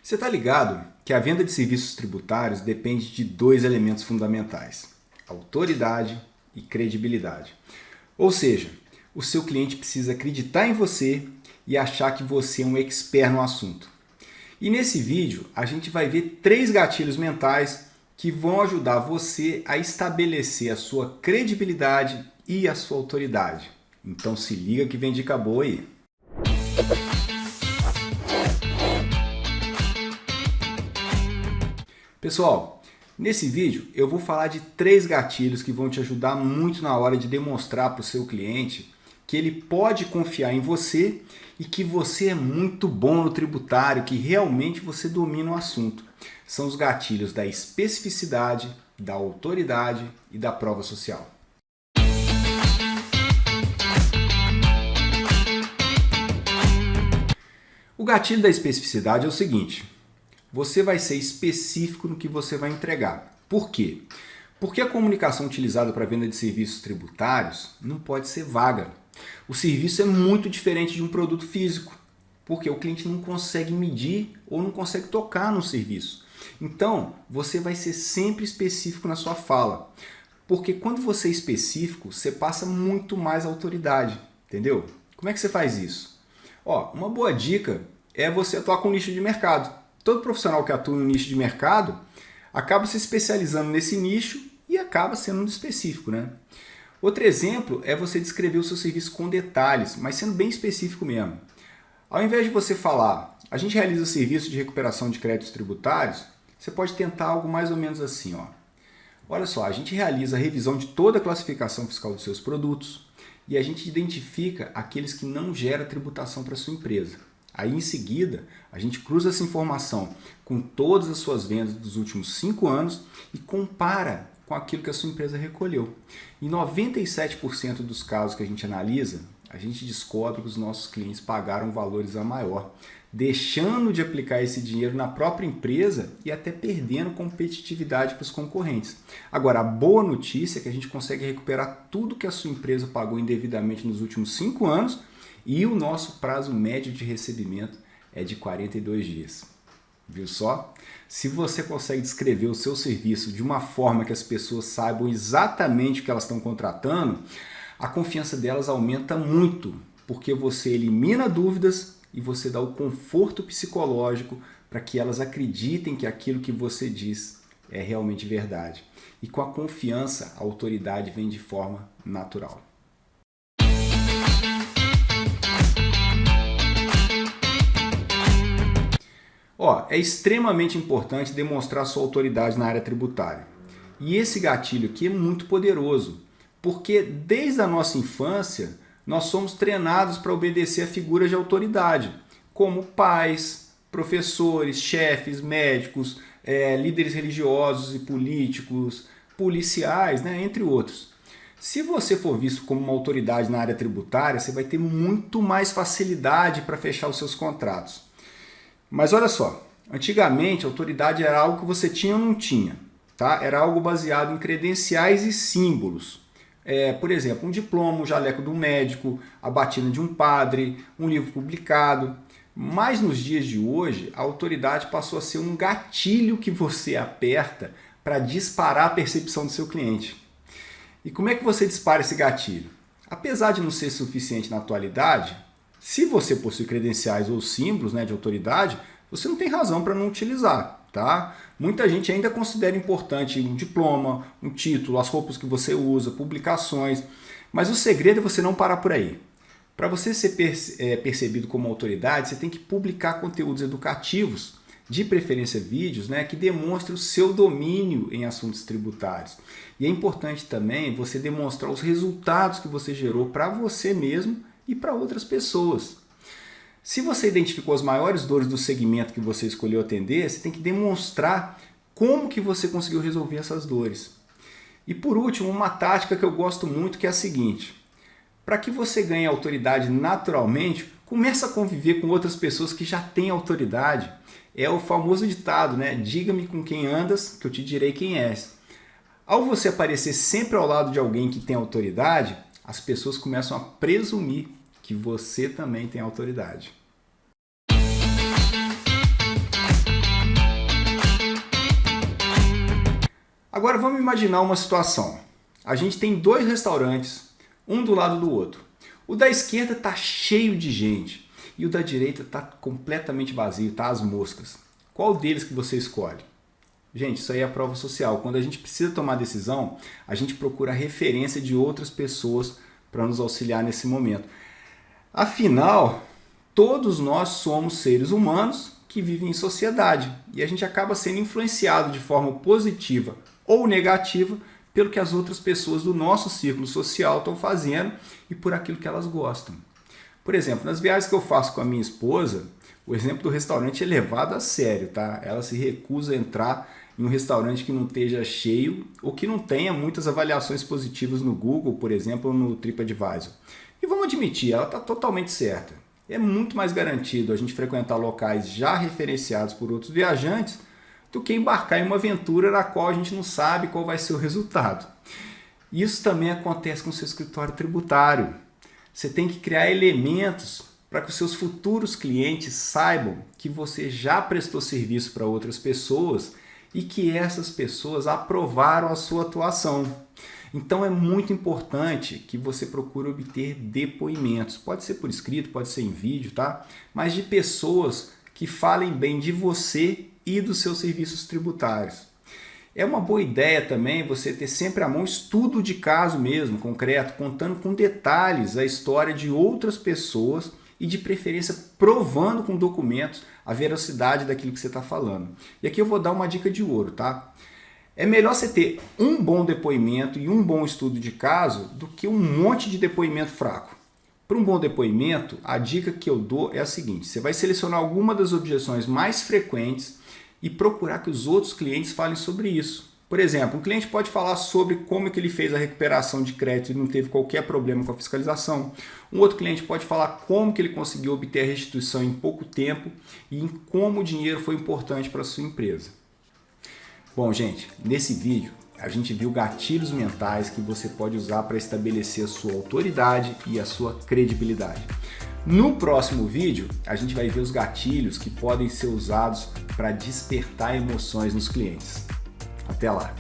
Você está ligado que a venda de serviços tributários depende de dois elementos fundamentais: autoridade e credibilidade. Ou seja, o seu cliente precisa acreditar em você e achar que você é um expert no assunto. E nesse vídeo a gente vai ver 3 gatilhos mentais que vão ajudar você a estabelecer a sua credibilidade e a sua autoridade. Então se liga que vem dica boa aí. Pessoal, nesse vídeo eu vou falar de 3 gatilhos que vão te ajudar muito na hora de demonstrar para o seu cliente que ele pode confiar em você e que você é muito bom no tributário, que realmente você domina o assunto. São os gatilhos da especificidade, da autoridade e da prova social. O gatilho da especificidade é o seguinte: você vai ser específico no que você vai entregar. Por quê? Porque a comunicação utilizada para a venda de serviços tributários não pode ser vaga. O serviço é muito diferente de um produto físico, porque o cliente não consegue medir ou não consegue tocar no serviço. Então, você vai ser sempre específico na sua fala, porque quando você é específico, você passa muito mais autoridade, entendeu? Como é que você faz isso? Uma boa dica é você atuar com nicho de mercado. Todo profissional que atua no nicho de mercado acaba se especializando nesse nicho e acaba sendo muito específico, né? Outro exemplo é você descrever o seu serviço com detalhes, mas sendo bem específico mesmo. Ao invés de você falar, a gente realiza serviço de recuperação de créditos tributários, você pode tentar algo mais ou menos assim, Olha só, a gente realiza a revisão de toda a classificação fiscal dos seus produtos e a gente identifica aqueles que não geram tributação para a sua empresa. Aí, em seguida, a gente cruza essa informação com todas as suas vendas dos últimos 5 anos e compara com aquilo que a sua empresa recolheu. Em 97% dos casos que a gente analisa, a gente descobre que os nossos clientes pagaram valores a maior, deixando de aplicar esse dinheiro na própria empresa e até perdendo competitividade para os concorrentes. Agora, a boa notícia é que a gente consegue recuperar tudo que a sua empresa pagou indevidamente nos últimos 5 anos e o nosso prazo médio de recebimento é de 42 dias. Viu só? Se você consegue descrever o seu serviço de uma forma que as pessoas saibam exatamente o que elas estão contratando, a confiança delas aumenta muito, porque você elimina dúvidas e você dá o conforto psicológico para que elas acreditem que aquilo que você diz é realmente verdade. E com a confiança, a autoridade vem de forma natural. É extremamente importante demonstrar sua autoridade na área tributária. E esse gatilho aqui é muito poderoso, porque desde a nossa infância nós somos treinados para obedecer a figuras de autoridade, como pais, professores, chefes, médicos, líderes religiosos e políticos, policiais, entre outros. Se você for visto como uma autoridade na área tributária, você vai ter muito mais facilidade para fechar os seus contratos. Mas olha só, antigamente a autoridade era algo que você tinha ou não tinha, tá? Era algo baseado em credenciais e símbolos. Por exemplo, um diploma, um jaleco de um médico, a batina de um padre, um livro publicado. Mas nos dias de hoje, a autoridade passou a ser um gatilho que você aperta para disparar a percepção do seu cliente. E como é que você dispara esse gatilho? Apesar de não ser suficiente na atualidade, se você possui credenciais ou símbolos de autoridade, você não tem razão para não utilizar, tá? Muita gente ainda considera importante um diploma, um título, as roupas que você usa, publicações, mas o segredo é você não parar por aí. Para você ser percebido como autoridade, você tem que publicar conteúdos educativos, de preferência vídeos, que demonstrem o seu domínio em assuntos tributários. E é importante também você demonstrar os resultados que você gerou para você mesmo e para outras pessoas. Se você identificou as maiores dores do segmento que você escolheu atender, você tem que demonstrar como que você conseguiu resolver essas dores. E por último, uma tática que eu gosto muito, que é a seguinte: para que você ganhe autoridade naturalmente, comece a conviver com outras pessoas que já têm autoridade. É o famoso ditado, diga-me com quem andas, que eu te direi quem és. Ao você aparecer sempre ao lado de alguém que tem autoridade, as pessoas começam a presumir que você também tem autoridade. Agora vamos imaginar uma situação. A gente tem dois restaurantes, um do lado do outro. O da esquerda está cheio de gente e o da direita está completamente vazio, está às moscas. Qual deles que você escolhe? Gente, isso aí é a prova social. Quando a gente precisa tomar decisão, a gente procura a referência de outras pessoas para nos auxiliar nesse momento. Afinal, todos nós somos seres humanos que vivem em sociedade e a gente acaba sendo influenciado de forma positiva ou negativa pelo que as outras pessoas do nosso círculo social estão fazendo e por aquilo que elas gostam. Por exemplo, nas viagens que eu faço com a minha esposa, o exemplo do restaurante é levado a sério, tá? Ela se recusa a entrar em um restaurante que não esteja cheio ou que não tenha muitas avaliações positivas no Google, por exemplo, ou no TripAdvisor. E vamos admitir, ela está totalmente certa. É muito mais garantido a gente frequentar locais já referenciados por outros viajantes do que embarcar em uma aventura na qual a gente não sabe qual vai ser o resultado. Isso também acontece com o seu escritório tributário. Você tem que criar elementos para que os seus futuros clientes saibam que você já prestou serviço para outras pessoas e que essas pessoas aprovaram a sua atuação. Então é muito importante que você procure obter depoimentos. Pode ser por escrito, pode ser em vídeo, tá? Mas de pessoas que falem bem de você e dos seus serviços tributários. É uma boa ideia também você ter sempre à mão estudo de caso mesmo, concreto, contando com detalhes a história de outras pessoas e de preferência provando com documentos a veracidade daquilo que você está falando. E aqui eu vou dar uma dica de ouro, tá? É melhor você ter um bom depoimento e um bom estudo de caso do que um monte de depoimento fraco. Para um bom depoimento, a dica que eu dou é a seguinte: você vai selecionar alguma das objeções mais frequentes e procurar que os outros clientes falem sobre isso. Por exemplo, um cliente pode falar sobre como que ele fez a recuperação de crédito e não teve qualquer problema com a fiscalização. Um outro cliente pode falar como que ele conseguiu obter a restituição em pouco tempo e em como o dinheiro foi importante para a sua empresa. Bom, gente, nesse vídeo a gente viu gatilhos mentais que você pode usar para estabelecer a sua autoridade e a sua credibilidade. No próximo vídeo, a gente vai ver os gatilhos que podem ser usados para despertar emoções nos clientes. Até lá!